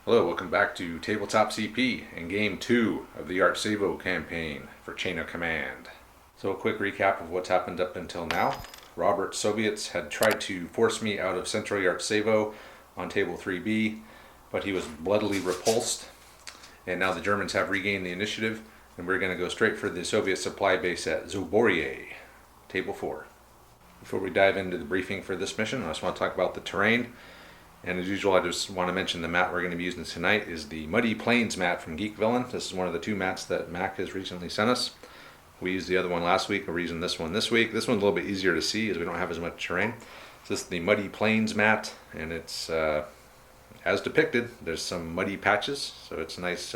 Hello, welcome back to Tabletop CP and Game 2 of the Yartsevo campaign for Chain of Command. So a quick recap of what's happened up until now. Robert's Soviets had tried to force me out of Central Yartsevo on Table 3B, but he was bloodily repulsed, and now the Germans have regained the initiative, and we're going to go straight for the Soviet supply base at Zaborye, Table 4. Before we dive into the briefing for this mission, I just want to talk about the terrain. And as usual, I just want to mention the mat we're going to be using tonight is the Muddy Plains mat from Geek Villain. This is one of the two mats that Mac has recently sent us. We used the other one last week. We're using this one this week. This one's a little bit easier to see as we don't have as much terrain. So this is the Muddy Plains mat, and it's as depicted. There's some muddy patches, so it's a nice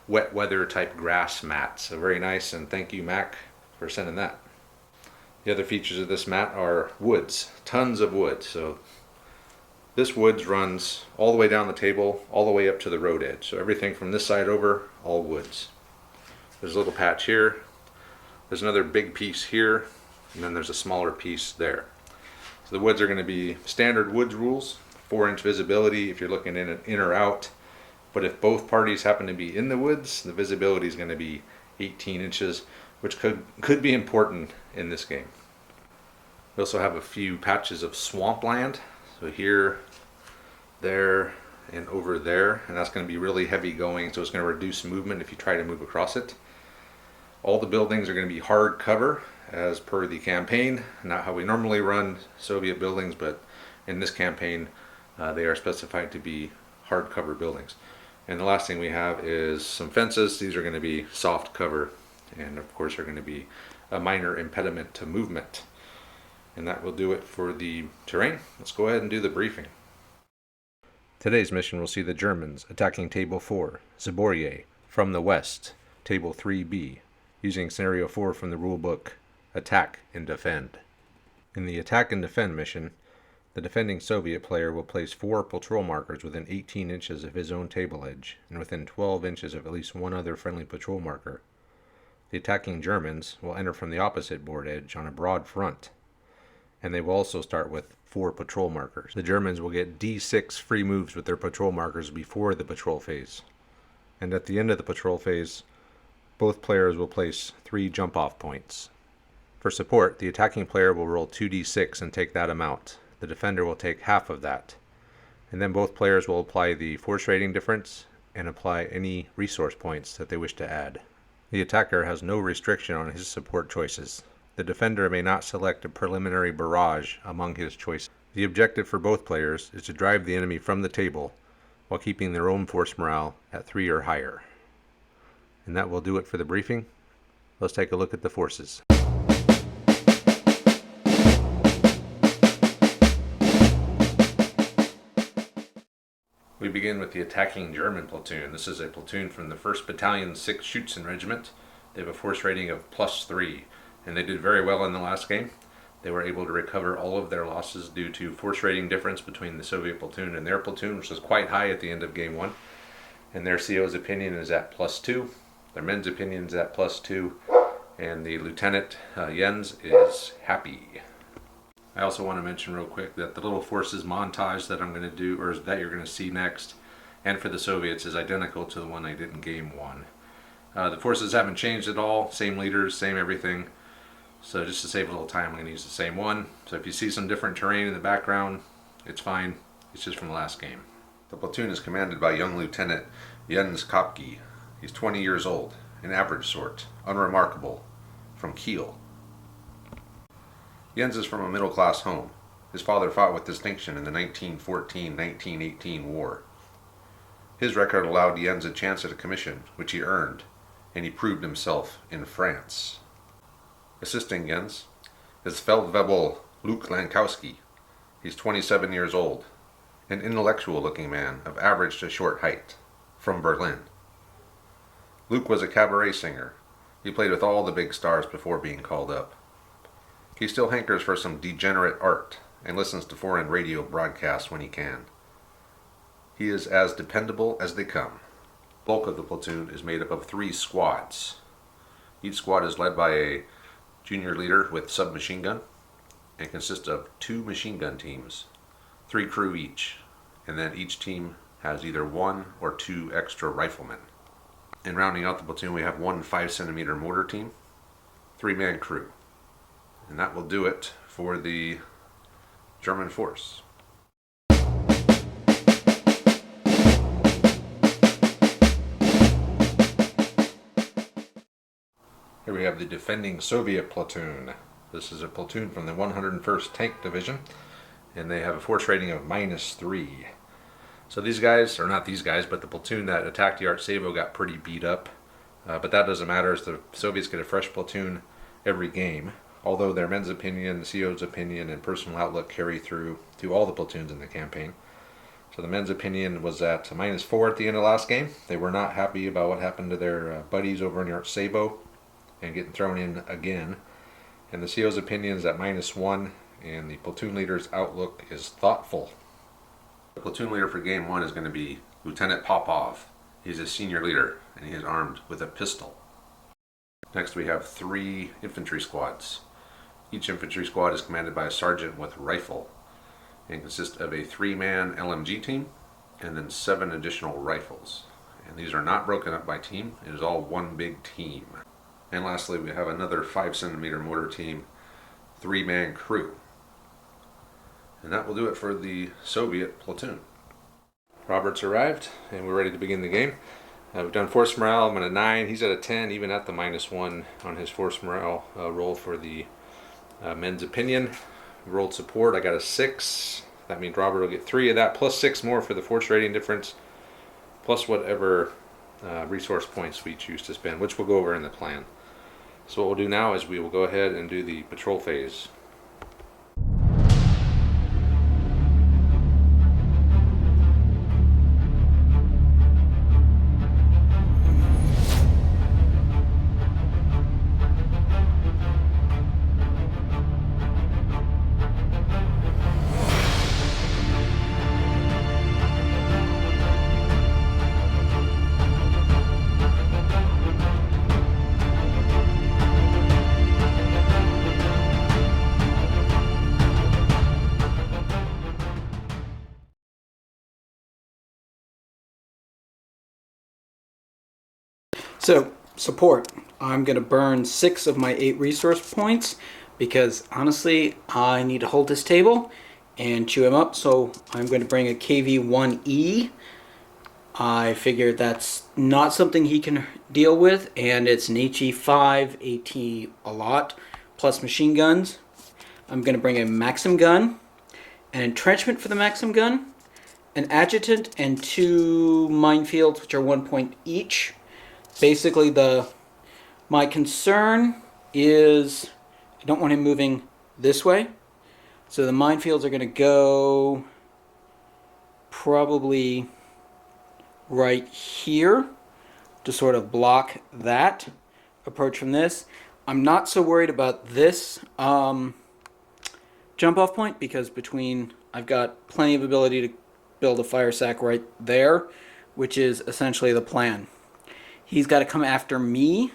wet weather type grass mat. So very nice, and thank you, Mac, for sending that. The other features of this mat are woods, tons of wood. So this woods runs all the way down the table, all the way up to the road edge. So everything from this side over, all woods. There's a little patch here. There's another big piece here, and then there's a smaller piece there. So the woods are going to be standard woods rules, 4-inch visibility if you're looking in or out. But if both parties happen to be in the woods, the visibility is going to be 18 inches, which could be important in this game. We also have a few patches of swampland. So here, there, and over there, and that's going to be really heavy going, so it's going to reduce movement if you try to move across it. All the buildings are going to be hard cover as per the campaign, not how we normally run Soviet buildings, but in this campaign they are specified to be hard cover buildings. And the last thing we have is some fences. These are going to be soft cover, and of course are going to be a minor impediment to movement. And that will do it for the terrain. Let's go ahead and do the briefing. Today's mission will see the Germans attacking Table 4, Zaborye, from the west, Table 3B, using Scenario 4 from the rulebook, Attack and Defend. In the Attack and Defend mission, the defending Soviet player will place 4 patrol markers within 18 inches of his own table edge, and within 12 inches of at least one other friendly patrol marker. The attacking Germans will enter from the opposite board edge on a broad front, and they will also start with 4 patrol markers. The Germans will get D6 free moves with their patrol markers before the patrol phase. And at the end of the patrol phase, both players will place 3 jump-off points. For support, the attacking player will roll 2d6 and take that amount. The defender will take half of that. And then both players will apply the force rating difference and apply any resource points that they wish to add. The attacker has no restriction on his support choices. The defender may not select a preliminary barrage among his choices. The objective for both players is to drive the enemy from the table while keeping their own force morale at 3 or higher. And that will do it for the briefing. Let's take a look at the forces. We begin with the attacking German platoon. This is a platoon from the 1st Battalion 6th Schutzen Regiment. They have a force rating of +3. And they did very well in the last game. They were able to recover all of their losses due to force rating difference between the Soviet platoon and their platoon, which was quite high at the end of game 1. And their CO's opinion is at +2. Their men's opinion is at +2. And the Lieutenant Jens is happy. I also want to mention real quick that the little forces montage that I'm going to do, or that you're going to see next, and for the Soviets, is identical to the one I did in game 1. The forces haven't changed at all. Same leaders, same everything. So just to save a little time, I'm going to use the same one. So if you see some different terrain in the background, it's fine. It's just from the last game. The platoon is commanded by young Lieutenant Jens Kopke. He's 20 years old, an average sort, unremarkable, from Kiel. Jens is from a middle-class home. His father fought with distinction in the 1914-1918 war. His record allowed Jens a chance at a commission, which he earned, and he proved himself in France. Assisting Jens is Feldwebel Luke Lankowski. He's 27 years old, an intellectual-looking man of average to short height, from Berlin. Luke was a cabaret singer. He played with all the big stars before being called up. He still hankers for some degenerate art and listens to foreign radio broadcasts when he can. He is as dependable as they come. The bulk of the platoon is made up of 3 squads. Each squad is led by a junior leader with submachine gun and consists of 2 machine gun teams, 3 crew each, and then each team has either 1 or 2 extra riflemen. And rounding out the platoon, we have 1 5-centimeter mortar team, 3-man crew. And that will do it for the German force. Here we have the defending Soviet platoon. This is a platoon from the 101st Tank Division, and they have a force rating of -3. So these guys, or not these guys, but the platoon that attacked Yartsevo got pretty beat up. But that doesn't matter, as the Soviets get a fresh platoon every game, although their men's opinion, CO's opinion, and personal outlook carry through to all the platoons in the campaign. So the men's opinion was at -4 at the end of last game. They were not happy about what happened to their buddies over in Yartsevo and getting thrown in again. And the CO's opinion is at -1, and the platoon leader's outlook is thoughtful. The platoon leader for game 1 is going to be Lieutenant Popov. He's a senior leader, and he is armed with a pistol. Next we have 3 infantry squads. Each infantry squad is commanded by a sergeant with rifle and consists of a 3-man LMG team and then 7 additional rifles. And these are not broken up by team, it is all one big team. And lastly, we have another 5-centimeter mortar team, 3-man crew. And that will do it for the Soviet platoon. Robert's arrived, and we're ready to begin the game. We've done force morale. I'm at a 9. He's at a 10, even at the -1 on his force morale roll for the men's opinion. Rolled support. I got a 6. That means Robert will get 3 of that, plus 6 more for the force rating difference, plus whatever resource points we choose to spend, which we'll go over in the plan. So what we'll do now is we will go ahead and do the patrol phase. So, support. I'm going to burn 6 of my 8 resource points because, honestly, I need to hold this table and chew him up. So, I'm going to bring a KV-1E. I figured that's not something he can deal with, and it's an HE-5, AT a lot, plus machine guns. I'm going to bring a Maxim gun, an entrenchment for the Maxim gun, an adjutant, and 2 minefields, which are 1 point each. Basically, my concern is I don't want him moving this way. So the minefields are going to go probably right here to sort of block that approach from this. I'm not so worried about this jump off point because I've got plenty of ability to build a fire sack right there, which is essentially the plan. He's got to come after me,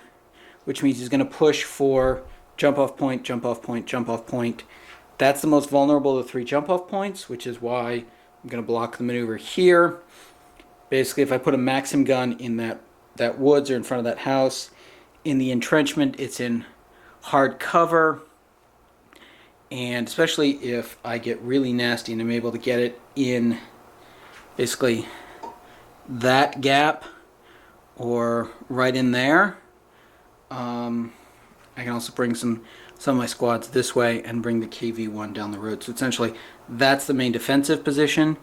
which means he's going to push for jump off point, jump off point, jump off point. That's the most vulnerable of the 3 jump off points, which is why I'm going to block the maneuver here. Basically, if I put a Maxim gun in that woods or in front of that house, in the entrenchment, it's in hard cover. And especially if I get really nasty and I'm able to get it in basically that gap, or right in there. I can also bring some some of my squads this way and bring the KV-1 down the road. So essentially, that's the main defensive position.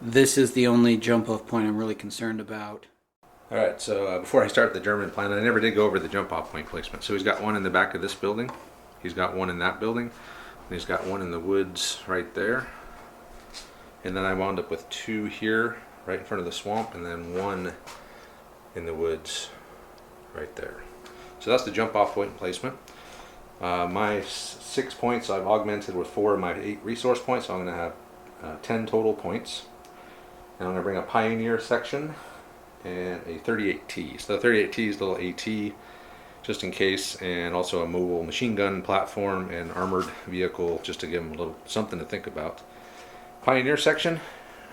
This is the only jump-off point I'm really concerned about. All right, so before I start the German plan, I never did go over the jump-off point placement. So he's got one in the back of this building. He's got one in that building. And he's got one in the woods right there. And then I wound up with 2 here, right in front of the swamp, and then 1 in the woods right there. So that's the jump-off point placement. My 6 points I've augmented with 4 of my 8 resource points, so I'm going to have 10 total points. And I'm going to bring a Pioneer section and a 38T. So the 38T is a little AT, just in case, and also a mobile machine gun platform and armored vehicle, just to give them a little something to think about. Pioneer section,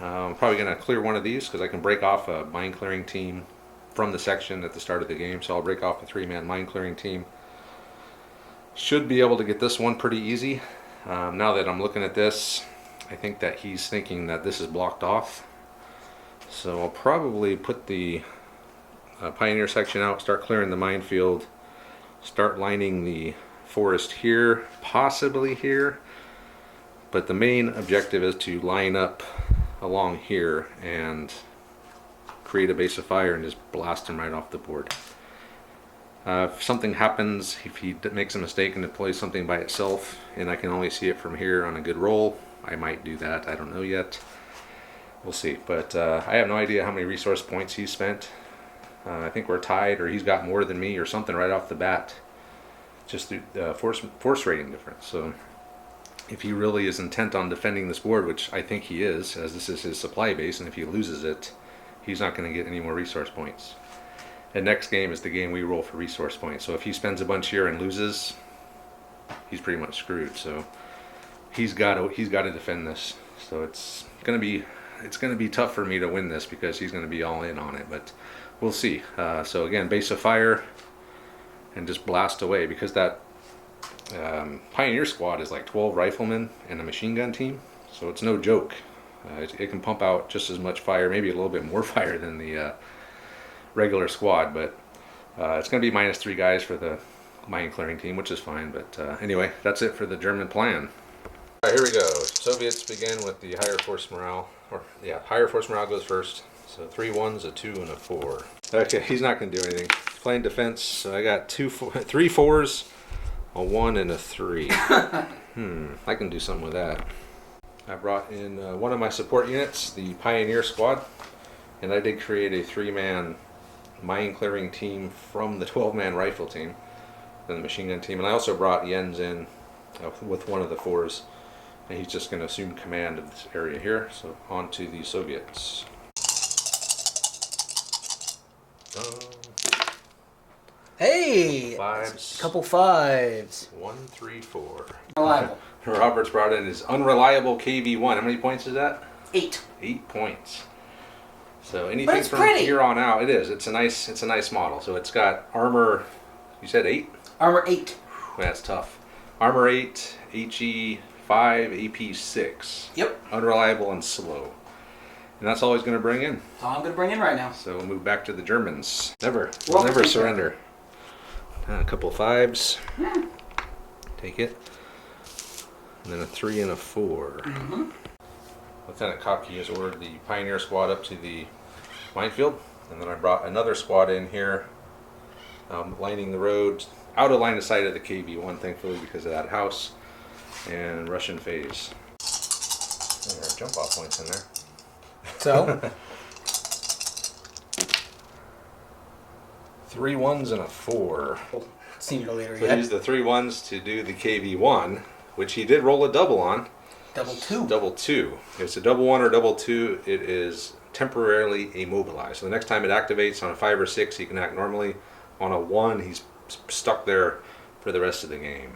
I'm probably going to clear one of these because I can break off a mine clearing team from the section at the start of the game. So I'll break off a 3-man mine clearing team. Should be able to get this one pretty easy. Now that I'm looking at this, I think that he's thinking that this is blocked off. So I'll probably put the Pioneer section out, start clearing the minefield, start lining the forest here, possibly here. But the main objective is to line up along here and create a base of fire and just blast him right off the board. If something happens, if he makes a mistake and deploys something by itself, and I can only see it from here on a good roll, I might do that. I don't know yet. We'll see. But I have no idea how many resource points he's spent. I think we're tied, or he's got more than me, or something right off the bat, just through force rating difference. So if he really is intent on defending this board, which I think he is, as this is his supply base, and if he loses it, he's not going to get any more resource points. And next game is the game we roll for resource points. So if he spends a bunch here and loses, he's pretty much screwed. So he's got to defend this. So it's going to be tough for me to win this because he's going to be all in on it. But we'll see. So again, base of fire and just blast away, because that Pioneer squad is like 12 riflemen and a machine gun team, so it's no joke. It can pump out just as much fire, maybe a little bit more fire than the regular squad, but it's going to be -3 guys for the mine clearing team, which is fine. But anyway, that's it for the German plan. All right, here we go. Soviets begin with the higher force morale, higher force morale goes first. So 3 1s, a 2, and a 4. Okay, he's not going to do anything. He's playing defense, so I got 3 4s, a 1, and a 3. I can do something with that. I brought in one of my support units, the Pioneer squad, and I did create a 3-man mine clearing team from the 12-man rifle team, and the machine gun team. And I also brought Jens in with one of the 4s, and he's just going to assume command of this area here. So on to the Soviets. Hey! Fives. Couple 5s. 1, 3, 4. Reliable. Robert's brought in his unreliable KV-1. How many points is that? 8. 8 points. So anything it's from pretty. here on out, it is. It's a nice model. So it's got armor. You said 8? Armor 8. That's tough. Armor 8, HE 5, AP 6. Yep. Unreliable and slow. And that's all he's going to bring in. That's all I'm going to bring in right now. So we'll move back to the Germans. We'll Well, never take surrender. A couple 5s. Take it. And then a 3 and a 4. Lieutenant Kopke has ordered the Pioneer squad up to the minefield. And then I brought another squad in here, lining the road, out of line of sight of the KV-1, thankfully, because of that house. And Russian phase. And there are jump off points in there. So? 3 1s and a 4. Senior leader So yet. he's the 3 1s to do the KV-1, which he did roll a double on. Double 2. Double 2. If it's a double 1 or double 2, it is temporarily immobilized. So the next time it activates on a 5 or 6, he can act normally. On a 1, he's stuck there for the rest of the game.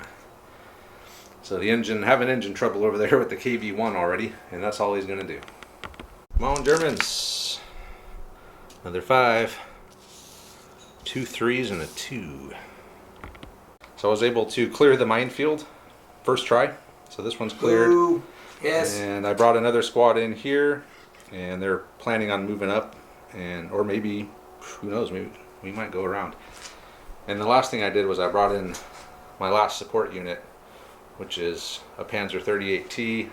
So the having engine trouble over there with the KV-1 already, and that's all he's going to do. Come on, Germans. Another 5. 2 3s and a 2. So I was able to clear the minefield first try. So this one's cleared. Ooh, yes. And I brought another squad in here, and they're planning on moving up, or maybe, who knows, maybe we might go around. And the last thing I did was I brought in my last support unit which is a Panzer 38T.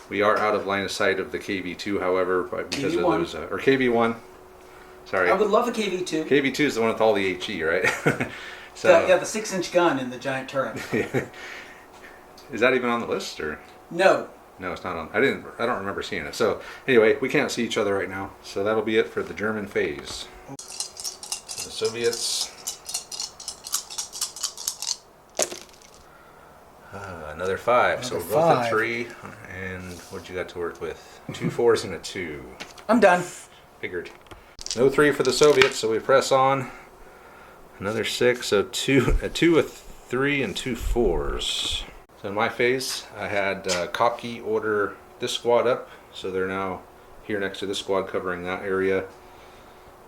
We are out of line of sight of the KV2, however, because KV1. of those, or KV1. Sorry. I would love a KV2. KV2 is the one with all the HE, right? So Yeah, the 6-inch gun and the giant turret. is that even on the list, or? No. No, it's not on. I don't remember seeing it. So anyway, we can't see each other right now. So that'll be it for the German phase. The Soviets. Another 5. So we're both at 3. And what you got to work with? 2 4s and a 2. I'm done. Figured. No 3 for the Soviets, so we press on. Another 6. So a 2, a 3, and 2 4s. So in my phase, I had Kopke order this squad up, so they're now here next to this squad covering that area.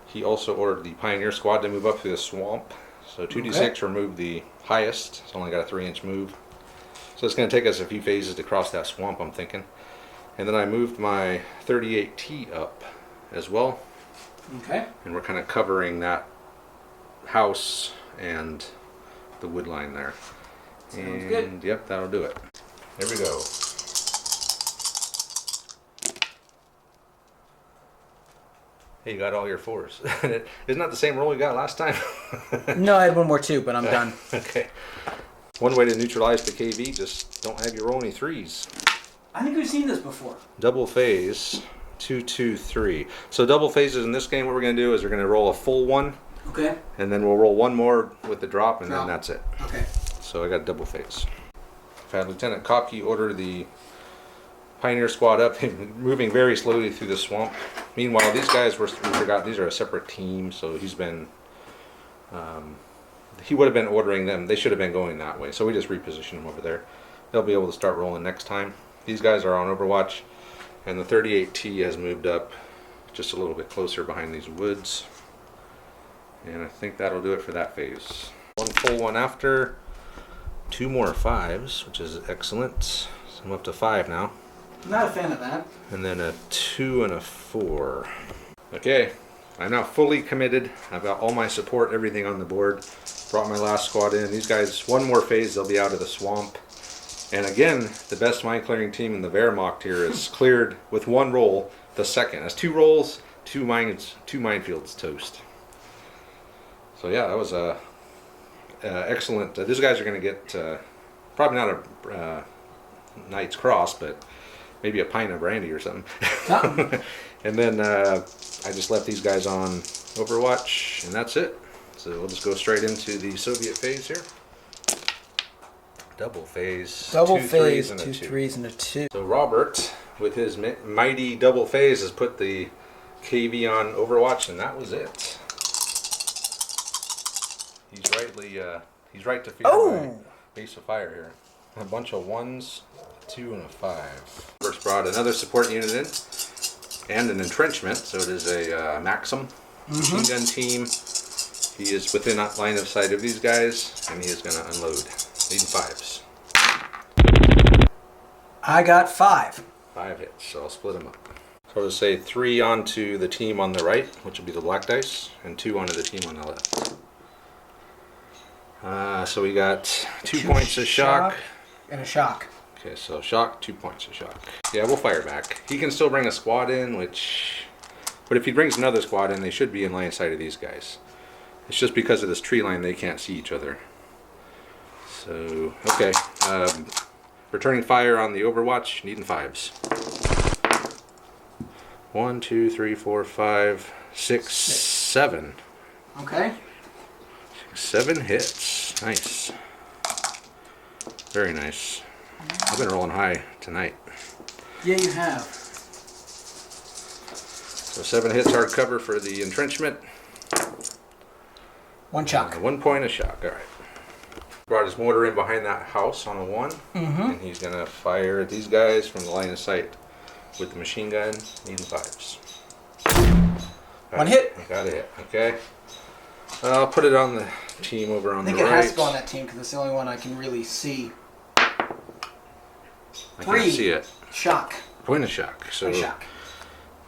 He also ordered the Pioneer squad to move up through the swamp. So 2d6 removed the highest. It's only got a 3-inch move. So it's going to take us a few phases to cross that swamp, I'm thinking. And then I moved my 38T up as well. Okay. And we're kind of covering that house and the wood line there. Sounds And good. yep, that'll do it. There we go. Hey, you got all your 4s. Isn't that the same roll you got last time? No, I had one more too, but I'm done. Okay. One way to neutralize the KV, just don't have you roll any 3s. I think we've seen this before. Double phase, 2 2 3. So double phases in this game, what we're going to do is we're going to roll a full one, Okay. and then we'll roll one more with the drop, and then Drop. that's it. Okay. So I got double phase. I've had Lieutenant Kopke order the Pioneer squad up, moving very slowly through the swamp. Meanwhile, these guys we forgot these are a separate team, so he's been, he would have been ordering them. They should have been going that way, so we just reposition them over there. They'll be able to start rolling next time. These guys are on Overwatch, and the 38T has moved up just a little bit closer behind these woods. And I think that'll do it for that phase. One full one after. 2 more 5s, which is excellent. So I'm up to 5 now. Not a fan of that. And then a 2 and a 4. Okay, I'm now fully committed. I've got all my support, everything on the board. Brought my last squad in. These guys, one more phase, they'll be out of the swamp. And again, the best mine clearing team in the Wehrmacht here is cleared with one roll, the second. That's 2 rolls, 2 minefields toast. So yeah, that was a excellent. These guys are going to get probably not a Knight's Cross, but maybe a pint of brandy or something. And then I just left these guys on Overwatch, and that's it. So we'll just go straight into the Soviet phase here. Double phase. Double 2 phase, 3s and a 2 2. 3s and a 2. So Robert, with his mighty double phase, has put the KV on Overwatch, and that was it. He's right to fear my base of fire here. A bunch of 1s, a 2, and a 5. First brought another support unit in, and an entrenchment, so it is a Maxim machine gun team. He is within line of sight of these guys, and he is going to unload. Needing 5s. I got 5. 5 hits, so I'll split them up. So I'll just say 3 onto the team on the right, which will be the black dice, and 2 onto the team on the left. So we got 2 points of shock. And a shock. Okay, so shock, 2 points of shock. Yeah, we'll fire back. He can still bring a squad in, but if he brings another squad in, they should be in line of sight of these guys. It's just because of this tree line, they can't see each other. So, okay. Returning fire on the Overwatch, needing 5s. 1, 2, 3, 4, 5, 6, 7. Okay. 7 hits. Nice. Very nice. I've been rolling high tonight. Yeah, you have. So 7 hits hard cover for the entrenchment. 1 shock. 1 point of shock. All right. Brought his mortar in behind that house on a 1. And he's going to fire at these guys from the line of sight with the machine gun, needing 5s. 1 hit. Got a hit. Okay. I'll put it on the team over on the right. I think it has to go on that team because it's the only one I can really see. I 3. can't see it. Shock. Point of shock. So 1 shock.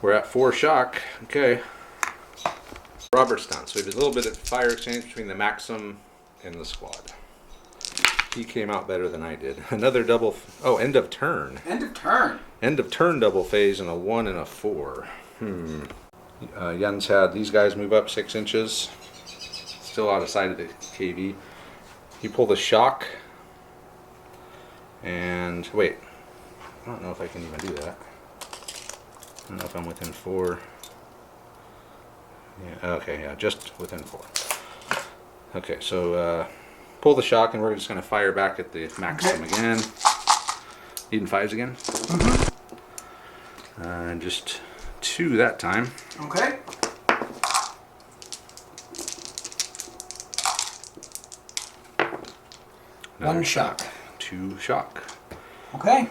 we're at 4 shock. Okay. Robert's done. So we have a little bit of fire exchange between the Maxim and the squad. He came out better than I did. Another double. Oh, end of turn. End of turn. End of turn double phase and a 1 and a 4. Jens had these guys move up 6 inches. Still out of sight of the KV. He pulled a shock. And wait. I don't know if I can even do that. I don't know if I'm within 4. Yeah, okay, yeah, just within 4. Okay, so pull the shock and we're just going to fire back at the maximum again. Needing 5s again. And just 2 that time. Okay. Another 1 shock. 2 shock. Okay.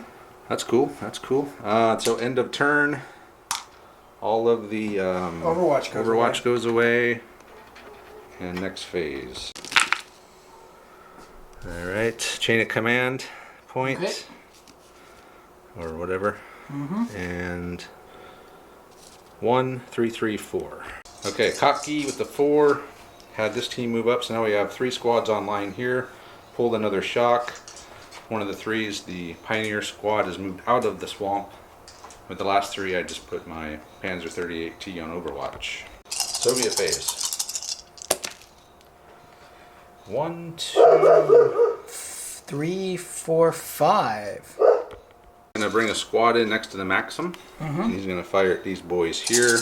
That's cool. That's cool. So end of turn. All of the Overwatch goes away. And next phase. All right. Chain of command point. Okay. Or whatever. And 1, 3, 3, 4. Okay, Kopke with the 4 had this team move up, so now we have 3 squads online here. Pulled another shock. One of the 3s, the Pioneer squad, has moved out of the swamp. With the last 3, I just put my Panzer 38T on Overwatch. Soviet phase. 1, 2, 3, 4, 5. Gonna bring a squad in next to the Maxim. And he's gonna fire at these boys here.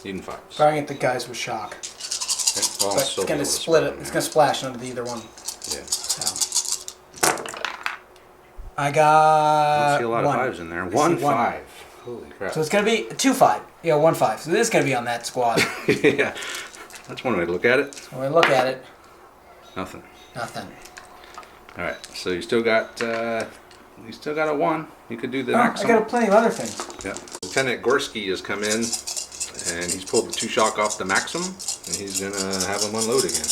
Needing 5s. Firing at the guys with shock. Okay, well, But it's gonna split it. It's gonna splash onto either one. Yeah. So. I I don't got see a lot 1. of 5s in there. I 1, see 1. 5. Holy crap. So it's gonna be 2, 5. Yeah, 1, 5. So this is gonna be on that squad. Yeah. That's one way to look at it. When we look at it, Nothing. nothing. Alright, so you still got a 1. You could do the Oh, Maxim. I got plenty of other things. Yeah. Lieutenant Gorski has come in and he's pulled the 2 shock off the Maxim and he's gonna have them unload again.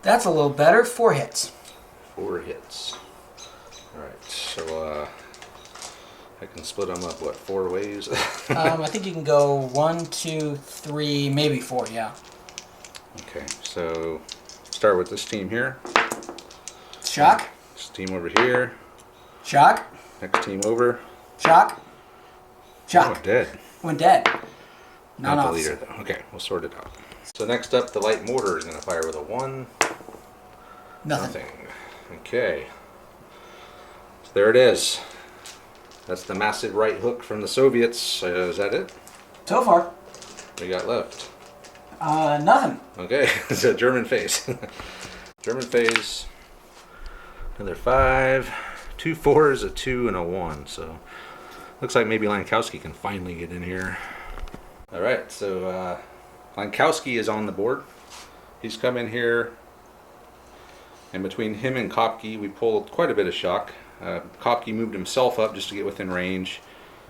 That's a little better. 4 hits. 4 hits. Alright, so I can split them up, what, 4 ways? I think you can go 1, 2, 3, maybe 4. Yeah. Okay, so start with this team here. Shock. This team over here. Shock. Next team over. Shock. Oh, Shock. dead. Went dead. Not None the leader though. Okay, we'll sort it out. So next up, the light mortar is going to fire with a 1. Nothing. Okay. So there it is. That's the massive right hook from the Soviets. Is that it? So far. What we got left? Nothing. Okay, it's a German phase. German phase. Another 5. 2 4s, a 2, and a 1. So looks like maybe Lankowski can finally get in here. All right, so Lankowski is on the board. He's come in here, and between him and Kopke, we pulled quite a bit of shock. Kopke moved himself up just to get within range,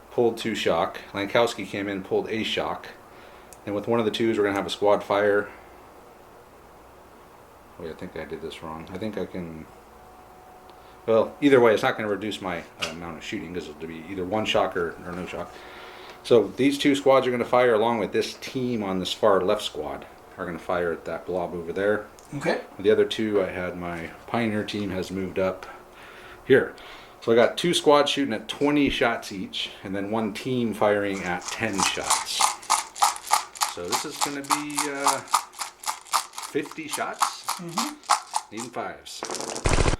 pulled 2 shock. Lankowski came in, pulled a shock. And with one of the 2s, we're going to have a squad fire. Wait, I think I did this wrong. I think I can... Well, either way, it's not going to reduce my amount of shooting because it'll be either 1 shock or no shock. So these 2 squads are going to fire along with this team on this far left squad. Are going to fire at that blob over there. Okay. The other 2, I had my Pioneer team has moved up here. So I got 2 squads shooting at 20 shots each, and then 1 team firing at 10 shots. So this is going to be 50 shots. Needing 5s.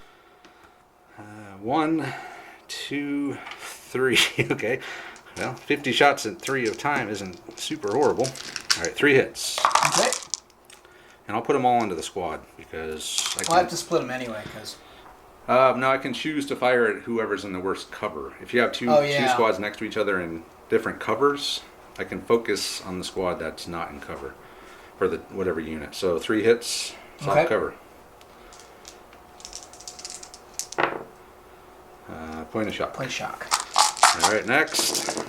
1, 2, 3. Okay. Well, 50 shots at 3 at a time isn't super horrible. All right, 3 hits. Okay. And I'll put them all into the squad because Well, I have to split them anyway because. no, I can choose to fire at whoever's in the worst cover. If you have two squads next to each other in different covers, I can focus on the squad that's not in cover for the whatever unit. So 3 hits, soft cover. Point of shock. Point shock. All right, next.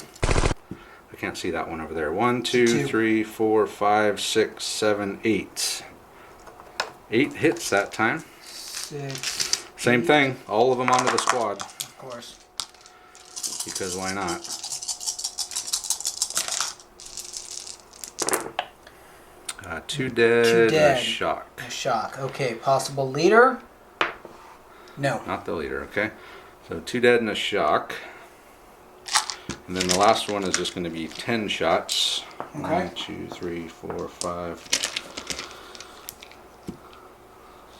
I can't see that one over there. 1, 2, 3, 4, 5, 6, 7, 8. 8 hits that time. 6. Same thing. All of them onto the squad. Of course. Because why not? Two dead. A shock. A shock. Okay, possible leader. No. Not the leader, okay. So 2 dead and a shock. And then the last one is just going to be 10 shots. Okay. 1, 2, 3, 4, 5,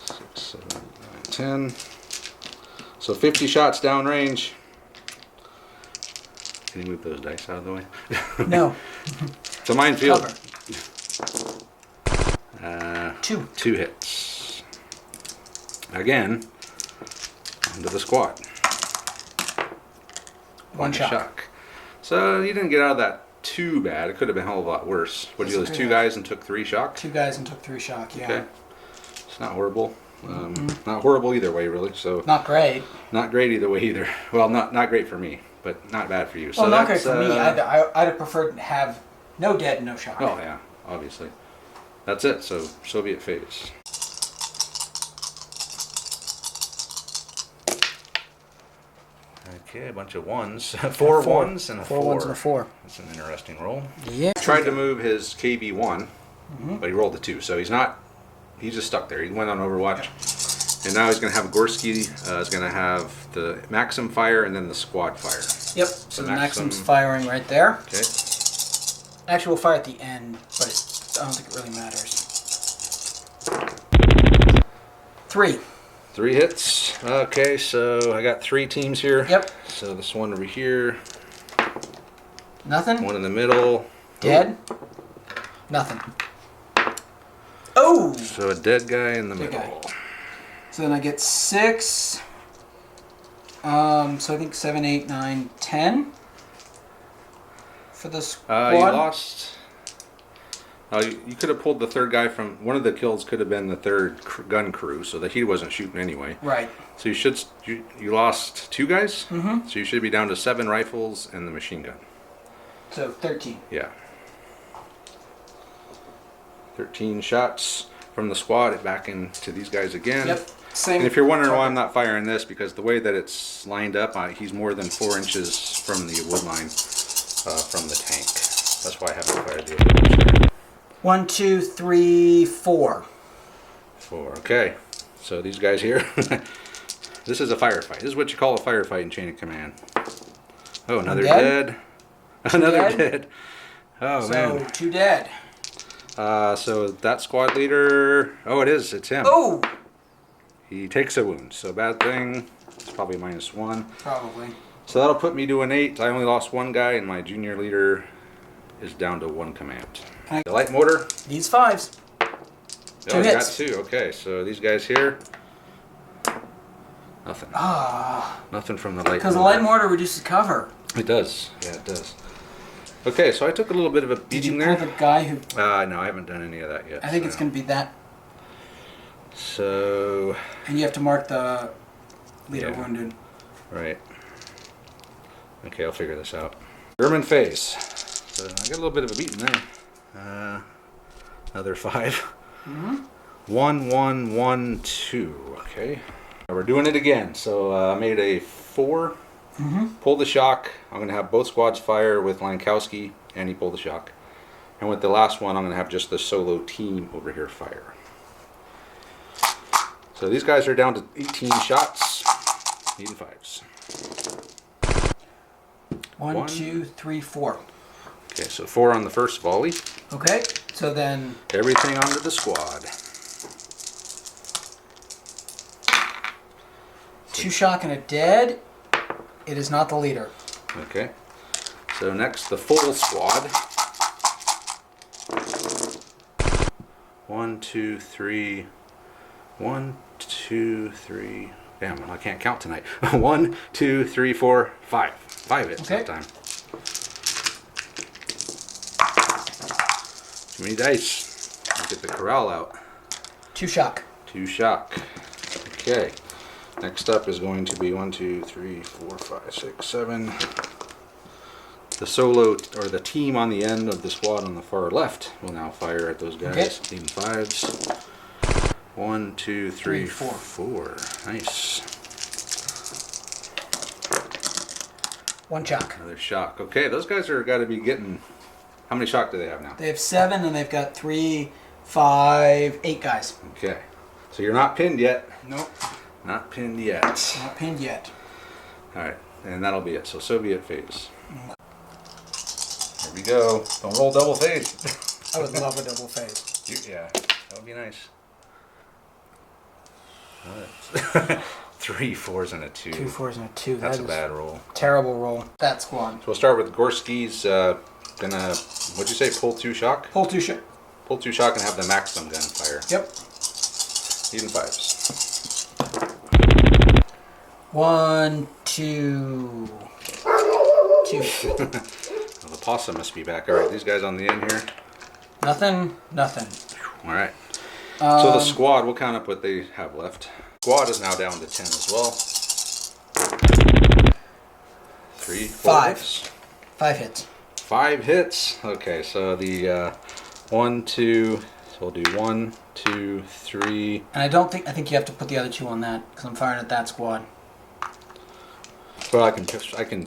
6, 7, 8, 9, 10. So 50 shots downrange. Can you move those dice out of the way? No. It's a minefield. Cover. 2. 2 hits. Again, onto the squad. 1 shock. Shock. So you didn't get out of that too bad. It could have been a hell of a lot worse. What did you lose? 2 guys and took 3 shock? 2 guys and took 3 shock, yeah. Okay. It's not horrible. Not horrible either way, really. So Not great. not great either way either. Well, not great for me, but not bad for you. So Well, not great that's, for me. I'd have preferred to have no dead and no shock. Oh yeah, obviously. That's it. So Soviet phase. Okay, a bunch of ones. 4 ones and a 4. 4 ones and a 4. That's an interesting roll. Yeah. Tried to move his KB1, but he rolled a 2, so he's just stuck there. He went on Overwatch, and now he's going to have Gorski is going to have the Maxim fire and then the squad fire. Yep. So the Maxim's firing right there. Okay. Actually, we'll fire at the end, but I don't think it really matters. 3. 3 hits. Okay, so I got 3 teams here. Yep. So this one over here, Nothing. one in the middle. Dead. Nothing. Oh! So a dead guy in the Dead middle. guy. So then I get 6. So I think 7, 8, 9, 10 for the squad. You lost. You could have pulled the 3rd guy from one of the kills. Could have been the 3rd gun crew, so that he wasn't shooting anyway. Right. So you lost 2 guys. Mm-hmm. So you should be down to 7 rifles and the machine gun. So 13. Yeah. 13 shots from the squad back into these guys again. Yep. Same. And if you're wondering why I'm not firing this, because the way that it's lined up, he's more than 4 inches from the wood line from the tank. That's why I haven't fired the other ones. 1, 2, 3, 4. 4. Okay. So these guys here, this is a firefight. This is what you call a firefight in Chain of Command. Oh, another dead. Another dead. Oh, So man. 2 dead. So that squad leader, it's him. Oh! He takes a wound, so bad thing. It's probably -1. Probably. So that'll put me to an 8. I only lost 1 guy, and my junior leader is down to 1 command. The light mortar. These 5s. 2 you hits. got 2. Okay, so these guys here. Nothing. Nothing from the light. Because the light mortar reduces cover. It does. Yeah, it does. Okay, so I took a little bit of a beating Did you pull there. the guy who... No, I haven't done any of that yet. I think it's going to be that. So. And you have to mark the leader Yeah. wounded. Right. Okay, I'll figure this out. German phase. So I got a little bit of a beating there. Another 5. 1, 1, 1, 2. Okay. Now we're doing it again. So I made a 4. Pull the shock. I'm going to have both squads fire with Lankowski, and he pulled the shock. And with the last one, I'm going to have just the solo team over here fire. So these guys are down to 18 shots. Needing 5s. 1, 2, 3, 4. Okay, so 4 on the first volley. Okay, so then... Everything onto the squad. 2 shock and a dead. It is not the leader. Okay. So next, the full squad. 1, 2, 3. 1, 2, 3. Damn, I can't count tonight. 1, 2, 3, 4, 5. 5 hits that time. Too many dice. I'll get the corral out. 2 shock. 2 shock. Okay. Next up is going to be 1, 2, 3, 4, 5, 6, 7. The solo or the team on the end of the squad on the far left will now fire at those guys. Okay. Team 5s. 1, 2, 3, 4. Nice. 1 shock. Another shock. Okay, those guys are got to be getting. How many shock do they have now? They have 7 and they've got 3, 5, 8 guys. Okay. So you're not pinned yet. Nope. Not pinned yet. Not pinned yet. All right, and that'll be it. So Soviet phase. Here we go. Don't roll double phase. I would love a double phase. Yeah, that would be nice. 3 4s and a 2. 2 4s and a 2. That's That a is bad roll. terrible roll. That squad. So we'll start with Gorski's. Gonna, what'd you say? Pull 2 shock. Pull 2 shot. Pull 2 shock and have the maximum gun fire. Yep. Even 5s. 1 2 2. Well, the possum must be back. All right, these guys on the end here. Nothing. Nothing. All right. So the squad, we'll count up what they have left. Squad is now down to 10 as well. 3 4 5. hits. 5 hits. 5 hits. Okay, so the 1 2. So we'll do 1 2 3. And I think you have to put the other 2 on that because I'm firing at that squad. Well, I can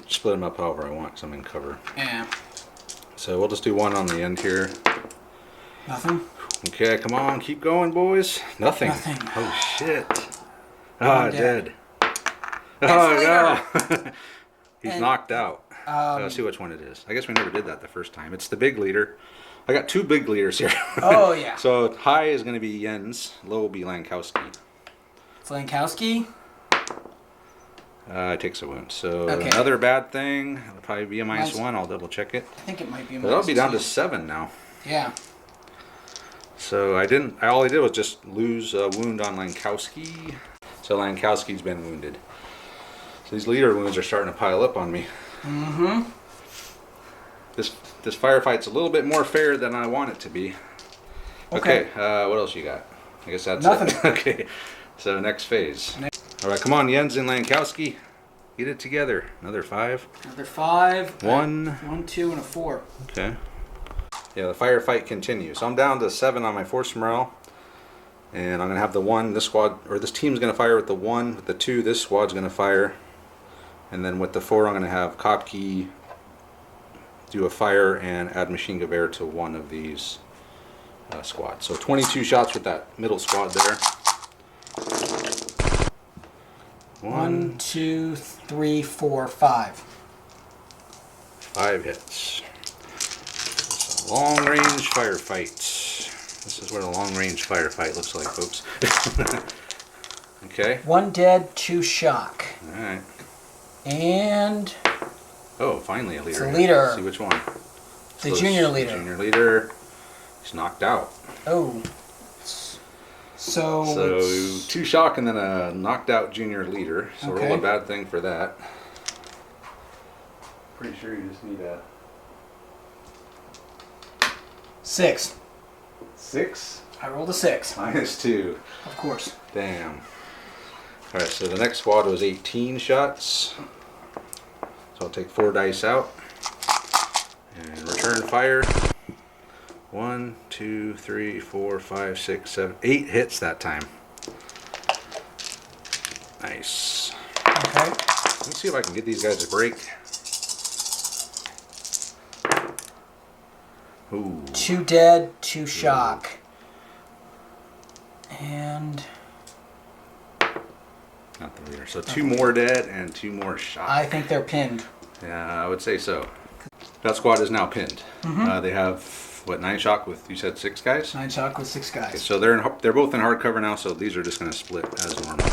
split them up however I want because I'm in cover. Yeah. So we'll just do 1 on the end here. Nothing. Okay, come on, keep going, boys. Nothing. Nothing. Oh shit. Ah, dead. dead. Oh no. He's And, knocked out. Let's see which one it is. I guess we never did that the first time. It's the big leader. I got 2 big leaders here. Oh yeah. So high is going to be Jens. Low will be Lankowski. Flankowski. Takes a wound. So Okay. another bad thing. It'll probably be a Mine's- -1. I'll double check it. I think it might be. But that'll be down to -2. 7 now. Yeah. So all I did was just lose a wound on Lankowski. So Lankowski's been wounded. So these leader wounds are starting to pile up on me. Mm-hmm. This firefight's a little bit more fair than I want it to be. Okay, what else you got? I guess that's Nothing. it. Okay, so next phase. All right, come on, Jens and Lankowski. Get it together. Another 5. Another 5. 1. 1 2 and a 4. Okay. Yeah, the firefight continues. So I'm down to 7 on my force morale. And I'm going to have the 1, this squad, or this team's going to fire with the 1, with the 2, this squad's going to fire. And then with the 4, I'm going to have Kopke do a fire and add machine gun bear to one of these squads. So 22 shots with that middle squad there. 1 2 3 4 5. 5 hits. Long range firefight. This is what a long range firefight looks like, folks. Okay. 1 dead, 2 shock. Alright. And Oh, finally a leader. It's a leader. Let's see which one. the Close. junior leader. Junior leader. He's knocked out. Oh. So So it's 2 shock and then a knocked out junior leader. So Okay. roll a bad thing for that. Pretty sure you just need a 6. 6 I rolled a 6. -2. Of course. Damn. Alright, so the next squad was 18 shots. So I'll take 4 dice out. And return fire. 1, 2, 3, 4, 5, 6, 7, 8 hits that time. Nice. Okay. Let me see if I can get these guys a break. Ooh. 2 dead, 2 shock. And Not the leader. So 2 more dead and 2 more shock. I think they're pinned. Yeah, I would say so. That squad is now pinned. They have, what, 9 shock with, you said 6 guys? 9 shock with 6 Okay, guys. so they're both in hard cover now, so these are just going to split as normal.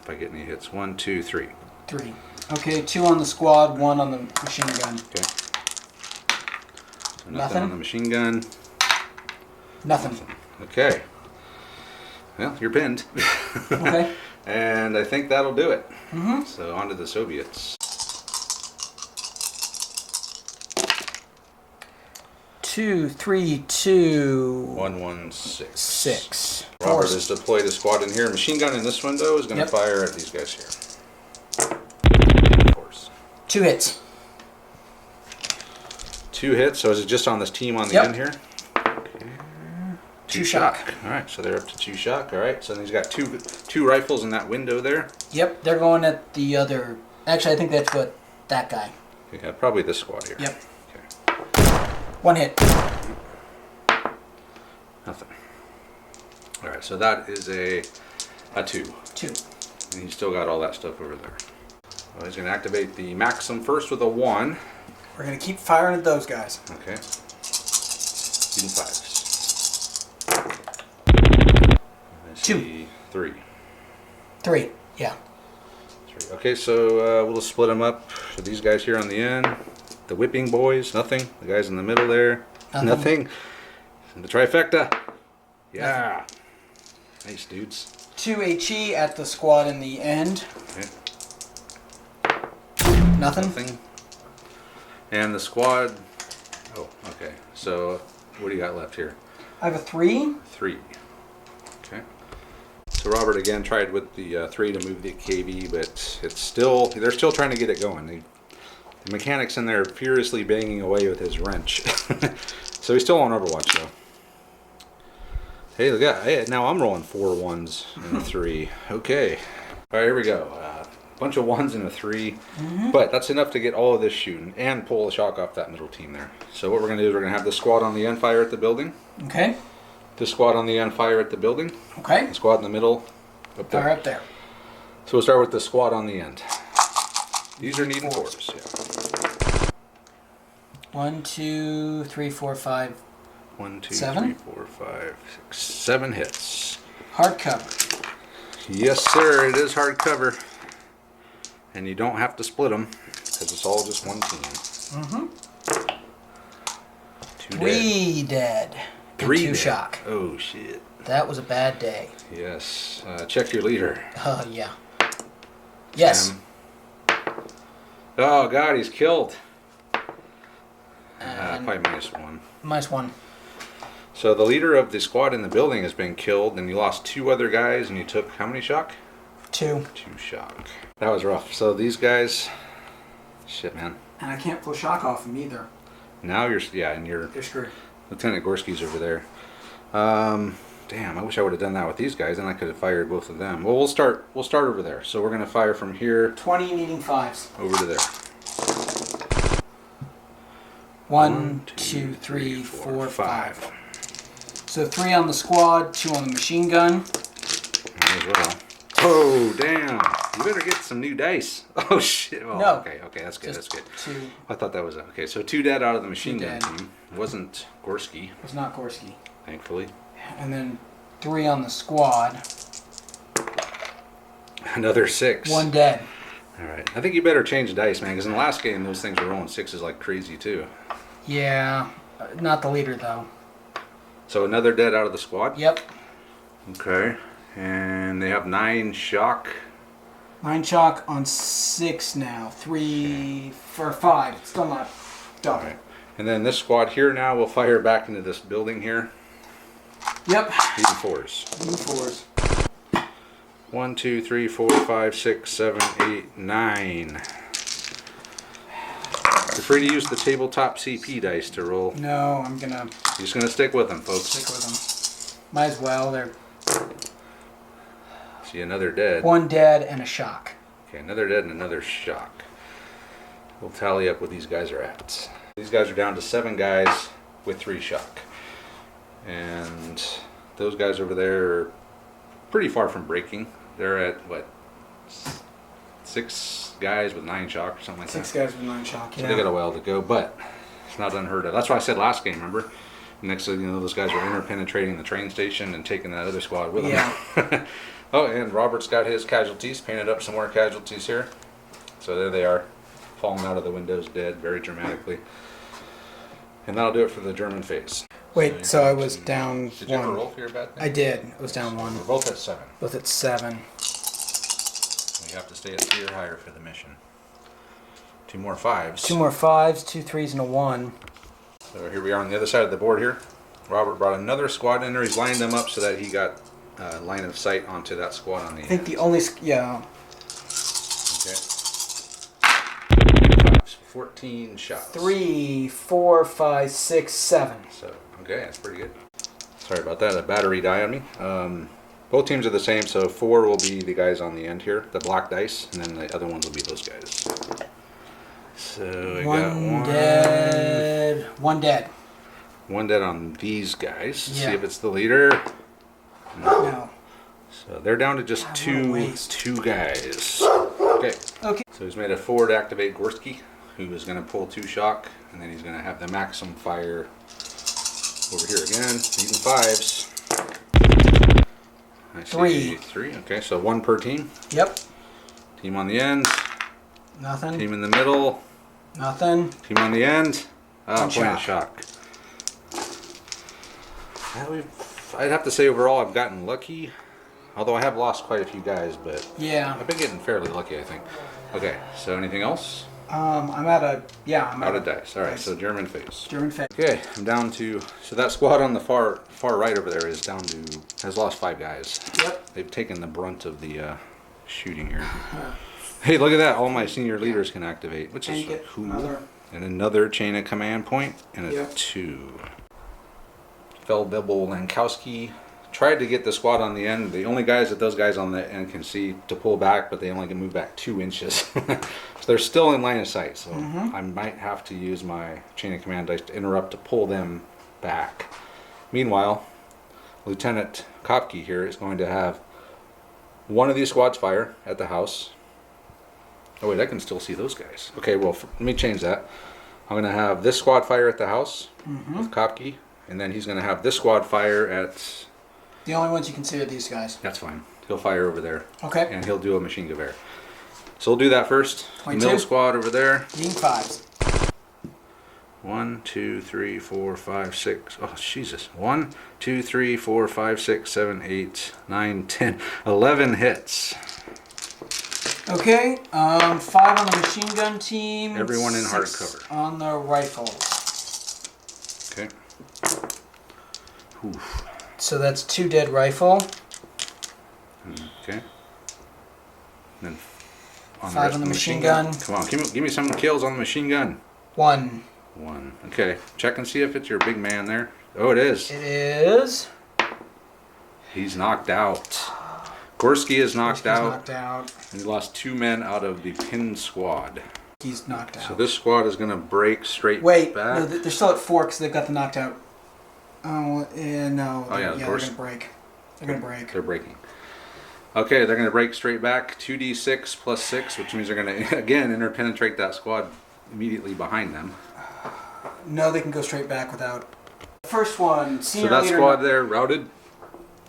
If I get any hits. 1, 2, 3. 3. Okay, 2 on the squad, 1 on the machine gun. Okay. So nothing Nothing? on the machine gun. Nothing. Okay. Well, you're pinned. Okay. And I think that'll do it. So on to the Soviets. 2 3 2 116. 6. Robert 4. has deployed a squad in here. Machine gun in this window is going to Yep. fire at these guys here. Of course. 2 hits. 2 hits. So is it just on this team on the Yep. end here? Okay. 2 shock. All right. So they're up to 2 shock. All right. So then he's got two rifles in that window there. Yep, they're going at the other. Actually, I think that's what that guy. Yeah, probably this squad here. Yep. Okay. 1 hit. Nothing. All right. So that is a 2. 2. And he's still got all that stuff over there. Well, he's going to activate the Maxim first with a 1. We're going to keep firing at those guys. Okay. Shooting 5s. 2. 3. 3. Yeah. 3. Okay, so we'll just split them up. So these guys here on the end. The whipping boys, nothing. The guys in the middle there, nothing. And the trifecta. Yeah. Nice, dudes. 2 HE at the squad in the end. Okay. Nothing. And the squad. Oh, okay. So, what do you got left here? I have a 3. 3. Okay. So Robert again tried with the 3 to move the KV, but it's still, they're still trying to get it going. The mechanic's in there furiously banging away with his wrench. So he's still on Overwatch though. Hey, look at, hey, now I'm rolling 4 1s and a 3. Okay. All right, here we go. Bunch of 1s and a 3. But that's enough to get all of this shooting and pull the shock off that middle team there. So what we're going to do is we're going to have the squad on the end fire at the building. Okay. The squad on the end fire at the building. Okay. The squad in the middle up there. Fire up there. So we'll start with the squad on the end. These are needing 4s. Yeah. 1, 2, 3, 4, 5. 1, 2, 7? 3, 4, 5, 6, 7 hits. Hardcover. Yes, sir. It is hardcover. And you don't have to split them because it's all just one team. 2 3 dead. 3 2 dead. shock. Oh, shit. That was a bad day. Yes. Check your leader. Oh, yeah. Yes. Oh, God, he's killed. And Probably -1. -1. So the leader of the squad in the building has been killed, and you lost 2 other guys, and you took how many shock? 2. 2 shock. That was rough. So these guys, shit, man. And I can't pull shock off them either. Now you're, yeah, and you're They're screwed. Lieutenant Gorski's over there. Damn, I wish I would have done that with these guys, then I could have fired both of them. Well, we'll start over there. So we're gonna fire from here 20 needing 5s. over to there. 1, 2, 3, 4, 5. So 3 on the squad, 2 on the machine gun. Might as well. Oh, damn. You better get some new dice. Oh, shit. Well, No. okay, that's good, that's good. 2. I thought that was, okay, so 2 dead out of the machine 2 gun dead. team. It wasn't Gorski, It was not Gorski. thankfully. And then 3 on the squad. Another 6. 1 dead. All right. I think you better change dice, man, because in the last game, those things were rolling 6s like crazy, too. Yeah. Not the leader, though. So another dead out of the squad? Yep. Okay. And they have 9 shock. 9 shock on 6 now. 3 for 5. It's still not double. All right. And then this squad here now will fire back into this building here. Yep. Even 4s. New 4s. 1, 2, 3, 4, 5, 6, 7, 8, 9. You're free to use the tabletop CP dice to roll. No, I'm gonna You're just gonna stick with them, folks. stick with them. Might as well. They're See, another dead. 1 dead and a shock. Okay, another dead and another shock. We'll tally up what these guys are at. These guys are down to 7 guys with 3 shock. And those guys over there are pretty far from breaking. They're at, what, 6 guys with 9 shock or something like 6 that. guys with 9 shock. So they got a while to go, but it's not unheard of. That's why I said last game, remember? Next thing you know, those guys were interpenetrating the train station and taking that other squad with them. Yeah. Oh, and Robert's got his casualties, painted up some more casualties here. So there they are, falling out of the windows dead very dramatically. And that'll do it for the German phase. Wait, so I was down Did you ever 1. roll for your bad thing? I did. I was down 1. We're both at 7. Both at 7. You have to stay at 3 or higher for the mission. 2 more 5s. 2 more 5s, 2 3s, and a 1. So here we are on the other side of the board here. Robert brought another squad in there. He's lined them up so that he got line of sight onto that squad on the I think end. the only yeah. Okay. 14 shots. 3, 4, 5, 6, 7. So, okay, that's pretty good. Sorry about that. A battery died on me. Both teams are the same, so 4 will be the guys on the end here, the black dice, and then the other ones will be those guys. So we got 1 dead. 1 dead. 1 dead on these guys. Yeah. See if it's the leader. No. So So they're down to just what a two waste. guys. Okay. Okay. So he's made a forward activate Gorski, who is going to pull 2 shock, and then he's going to have the Maxim fire over here again, using 5s. I see 3. Okay, so 1 per team. Yep. Team on the end. Nothing. Team in the middle. Nothing. Team on the end. Ah, One point of shock. shock. I'd have to say overall I've gotten lucky. Although I have lost quite a few guys, but Yeah. I've been getting fairly lucky, I think. Okay, so anything else? I'm out of Dice. All right, so German face. German face. Okay, I'm down to, so that squad on the far right over there is down to, has lost 5 guys. Yep. They've taken the brunt of the shooting here. Hey, look at that! All my senior leaders can activate, which And is you get cool. another. And another chain of command point and a Yep. 2. Feldwebel Lankowski tried to get the squad on the end. The only guys that those guys on the end can see to pull back, but they only can move back 2 inches. So they're still in line of sight. So I might have to use my chain of command dice to interrupt to pull them back. Meanwhile, Lieutenant Kopke here is going to have one of these squads fire at the house. Oh wait, I can still see those guys. Okay, well, let me change that. I'm going to have this squad fire at the house with Kopke, and then he's going to have this squad fire at... The only ones you can see are these guys. That's fine. He'll fire over there, Okay. and he'll do a machine gewehr. So we'll do that first. The 22. middle squad over there. Being 5s. 1, 2, 3, 4, 5, 6. Oh, Jesus. 1, 2, 3, 4, 5, 6, 7, 8, 9, 10. 11 hits. Okay. 5 on the machine gun team. Everyone in 6 hardcover. on the rifle. Okay. Oof. So that's 2 dead rifle. Okay. And then 5 rest on the of machine gun. Come on, give me some kills on the machine gun. 1. 1. Okay. Check and see if it's your big man there. Oh, it is. It is. He's knocked out. Gorski is knocked He's out. knocked out. And he lost 2 men out of the pin squad. He's knocked out. So this squad is going to break straight Wait, back. no, they're still at 4 because they've got the knocked out. Oh, no. Oh, yeah, of course. They're going to break. They're going to break. They're breaking. Okay, they're going to break straight back. 2d6 plus 6, which means they're going to, again, interpenetrate that squad immediately behind them. No, they can go straight back without. First one, So senior that leader. squad there routed.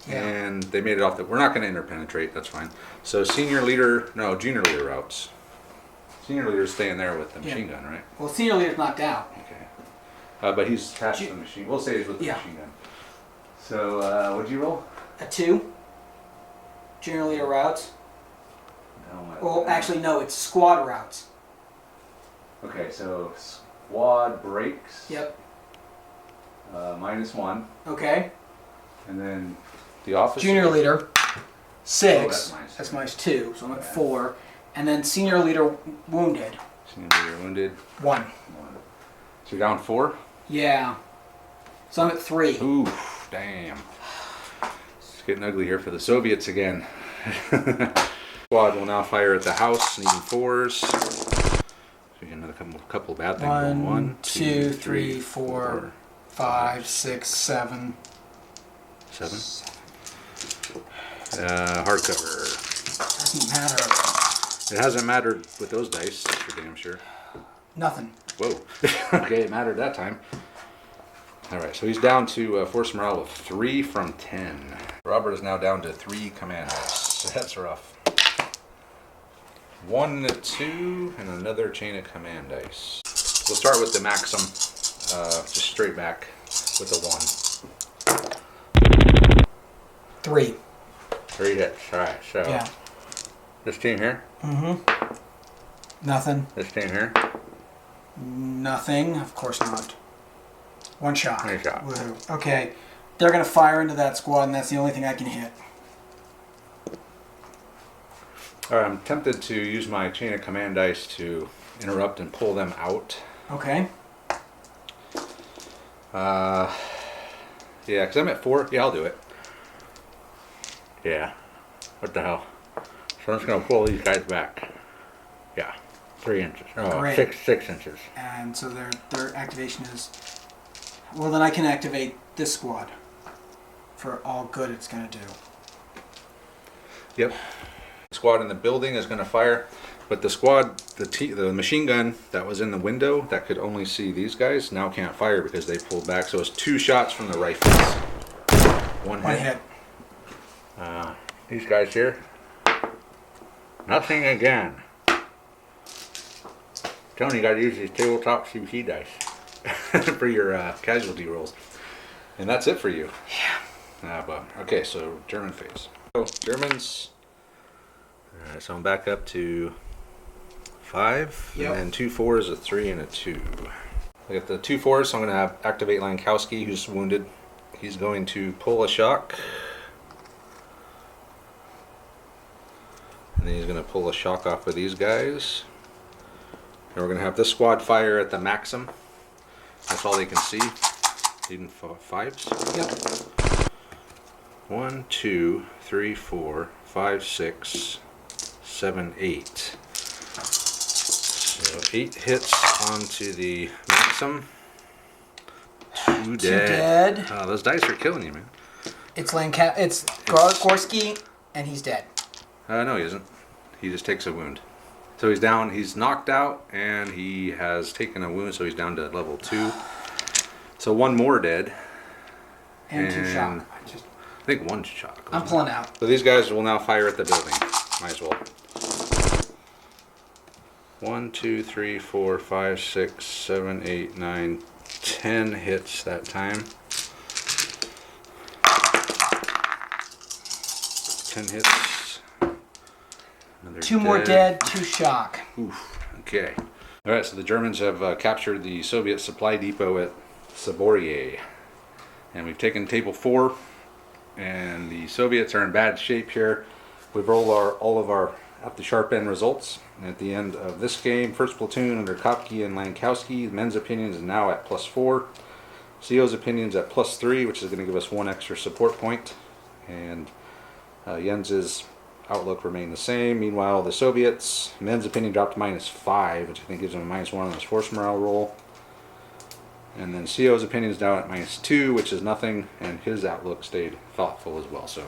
Yeah. And they made it off. We're not going to interpenetrate. That's fine. So junior leader routes. Senior leader's staying there with the machine gun, right? Well, senior leader's knocked out. Okay. But he's attached to the machine. We'll say he's with the Yeah. machine gun. So what'd you roll? A 2. Junior leader routes. Well, actually, no, it's squad routes. Okay, so squad breaks. Yep. -1, Okay. and then the officer. Junior leader, 6. that's minus That's two. minus 2, so I'm at 4. And then senior leader wounded, Senior leader wounded. 1. 1. So you're down 4. Yeah. So I'm at 3. Oof, damn. It's getting ugly here for the Soviets again. Squad will now fire at the house, needing 4s. So we get another couple of bad things. 1, 2, 3, 4, 5, 6, 7. 7. Hardcover. Doesn't matter. It hasn't mattered with those dice, that's for damn sure. Nothing. Whoa. Okay, it mattered that time. Alright, so he's down to force morale of 3 from 10. Robert is now down to 3 command dice. That's rough. 1 and a 2, and another chain of command dice. We'll start with the Maxim, just straight back with a 1. 3. 3 hits. Alright, so Yeah. this team here, Nothing. this team here. Nothing. Of course not. 1 shot. 1 shot. Woohoo. Okay. They're going to fire into that squad, and that's the only thing I can hit. Alright, I'm tempted to use my chain of command dice to interrupt and pull them out. Okay. Yeah, because I'm at 4. Yeah, I'll do it. Yeah. What the hell? So I'm just going to pull these guys back. Yeah. 3 inches. Oh, Great. 6 inches. And so their activation is... Well, then I can activate this squad for all good it's going to do. Yep. The squad in the building is going to fire, but the squad, the machine gun that was in the window that could only see these guys now can't fire because they pulled back. So it's 2 shots from the rifles. One hit. These guys here, nothing again. Tony, you got to use these tabletop CP dice for your casualty rolls, and that's it for you. Yeah. But okay, so German phase. So Germans. Alright, so I'm back up to 5, Yep. and then 2 4s, a 3, and a 2. I got the 2 4s, so I'm going to have activate Lankowski, who's wounded. He's going to pull a shock. And then he's going to pull a shock off of these guys. And we're going to have this squad fire at the Maxim. That's all they can see. Even 5s. Yep. 1, 2, 3, 4, 5, 6, 7, 8. So 8 hits onto the Maxim. 2 dead. Oh, those dice are killing you, man. It's Gorski, and he's dead. No, he isn't. He just takes a wound. So he's down. He's knocked out, and he has taken a wound, so he's down to level 2. So 1 more dead. And 2 shock. I think 1 shock. I'm pulling out. So these guys will now fire at the building. Might as well. 1, 2, 3, 4, 5, 6, 7, 8, 9, 10 hits that time. 10 hits. Another 2 more dead, 2 shock. Oof. Okay. All right. So the Germans have captured the Soviet supply depot at Zaborye, and we've taken table 4. And the Soviets are in bad shape here. We've rolled all of our at the sharp end results. And at the end of this game, first platoon under Kopke and Lankowski, men's opinions is now at +4. CO's opinions at +3, which is going to give us 1 extra support point. And Jens's outlook remained the same. Meanwhile, the Soviets, men's opinion dropped to -5, which I think gives them a -1 on his force morale roll. And then CO's opinion is down at -2, which is nothing, and his outlook stayed thoughtful as well. So,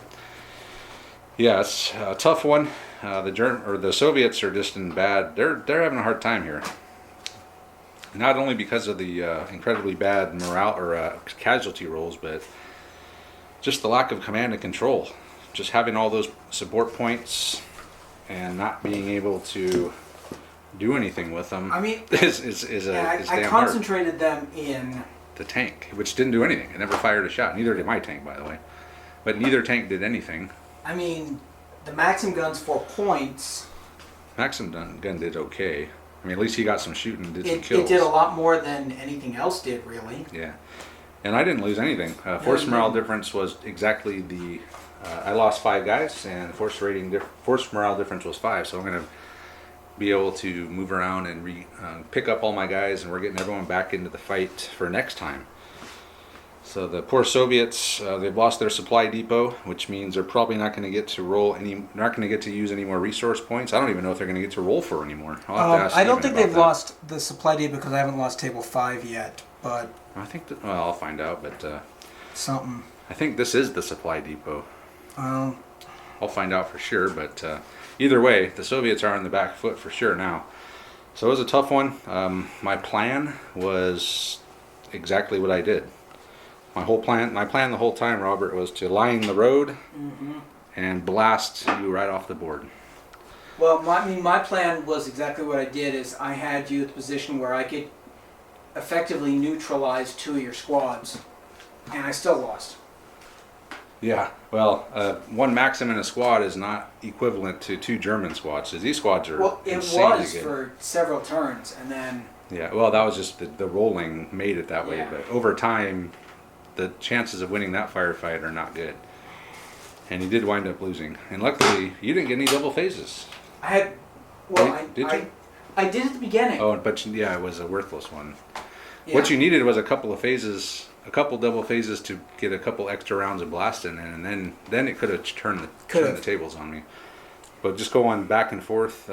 yeah, it's a tough one. The Soviets are just in bad. They're having a hard time here. Not only because of the incredibly bad morale or casualty rolls, but just the lack of command and control. Just having all those support points and not being able to do anything with them. I mean, is I concentrated them in the tank, which didn't do anything. It never fired a shot. Neither did my tank, by the way. But neither tank did anything. I mean, the Maxim gun's 4 points. Maxim gun did okay. I mean, at least he got some shooting and did some kills. It did a lot more than anything else did, really. Yeah. And I didn't lose anything. Force morale difference was exactly the... I lost 5 guys, and force morale difference was 5. So I'm going to be able to move around and pick up all my guys, and we're getting everyone back into the fight for next time. So the poor Soviets, they've lost their supply depot, which means they're probably not going to get to not going to get to use any more resource points. I don't even know if they're going to get to roll for anymore. I'll have to ask I don't Steven think they've about lost the supply depot because I haven't lost table 5 yet, but... I think that, well, I'll find out, but something. I think this is the supply depot. Well... I'll find out for sure, but either way, the Soviets are on the back foot for sure now. So it was a tough one. My plan was exactly what I did. My plan the whole time, Robert, was to line the road and blast you right off the board. Well, my plan was exactly what I did. Is I had you at the position where I could effectively neutralize 2 of your squads, and I still lost. Yeah, well, 1 Maxim in a squad is not equivalent to 2 German squads. So these squads are it insanely was good. for several turns, and then... Yeah, well, that was just the rolling made it that way. Yeah. But over time, the chances of winning that firefight are not good. And he did wind up losing. And luckily, you didn't get any double phases. I had... Well, Did you? I did at the beginning. Oh, but yeah, it was a worthless one. Yeah. What you needed was a couple of phases, a couple double phases to get a couple extra rounds of blasting, and then it could have turned the tables on me. But just going back and forth,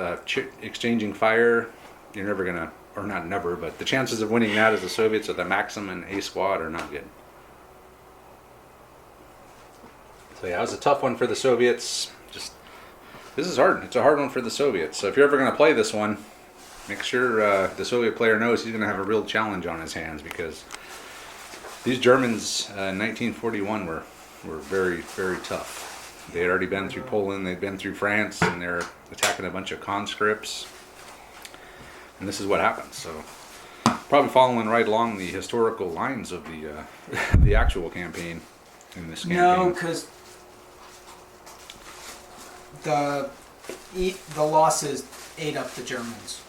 exchanging fire, you're never gonna, or not never, but the chances of winning that as the Soviets at the Maxim and A squad are not good. So yeah, it was a tough one for the Soviets. Just This is hard. It's a hard one for the Soviets. So if you're ever going to play this one, make sure the Soviet player knows he's going to have a real challenge on his hands, because these Germans in 1941 were very, very tough. They had already been through Poland, they'd been through France, and they're attacking a bunch of conscripts. And this is what happened. So probably following right along the historical lines of the the actual campaign in this campaign. No, because the losses ate up the Germans.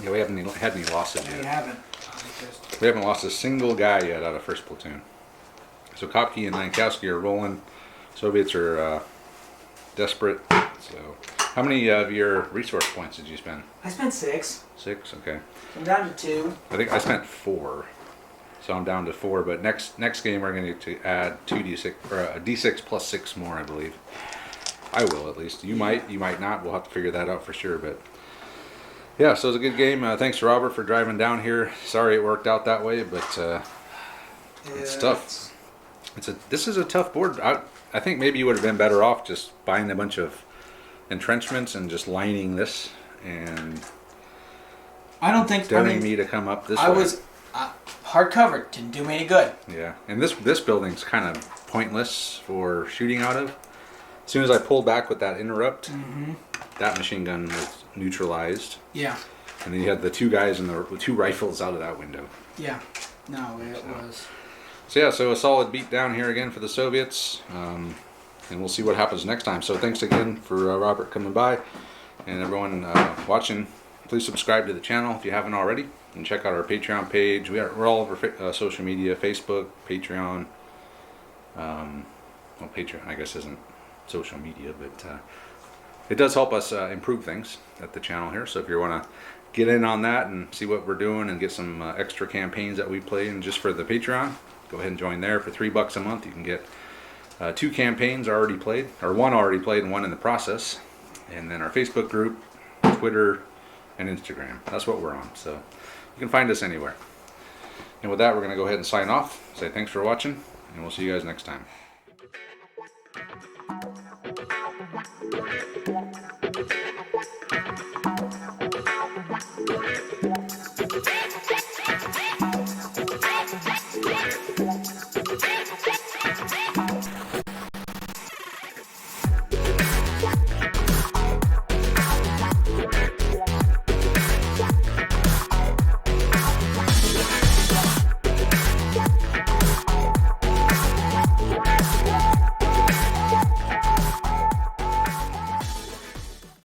Yeah, we haven't had any losses We yet. haven't. We haven't lost a single guy yet out of first platoon. So Kopke and Lankowski are rolling. Soviets are desperate. So, how many of your resource points did you spend? I spent 6. 6. Okay. I'm down to 2. I think I spent 4. So I'm down to 4. But next game we're going to add 2d6 or a d6 plus 6 more, I believe. I will, at least. You might not. We'll have to figure that out for sure. But yeah, so it was a good game. Thanks to Robert for driving down here. Sorry it worked out that way, but it's tough. This is a tough board. I think maybe you would have been better off just buying a bunch of entrenchments and just lining this and I don't think daring me to come up this way. I was hard covered. Didn't do me any good. Yeah, and this building's kind of pointless for shooting out of. As soon as I pulled back with that interrupt, that machine gun was neutralized. Yeah. And then you had the 2 guys and the 2 rifles out of that window. Yeah. No, it was. So yeah, so a solid beat down here again for the Soviets, and we'll see what happens next time. So thanks again for Robert coming by, and everyone watching. Please subscribe to the channel if you haven't already, and check out our Patreon page. We're all over social media: Facebook, Patreon. Well, Patreon I guess isn't social media, but it does help us improve things at the channel here. So if you want to get in on that and see what we're doing and get some extra campaigns that we play in just for the Patreon, go ahead and join there. For $3 a month, you can get 2 campaigns already played, or 1 already played and 1 in the process. And then our Facebook group, Twitter, and Instagram. That's what we're on. So you can find us anywhere. And with that, we're going to go ahead and sign off. Say thanks for watching, and we'll see you guys next time.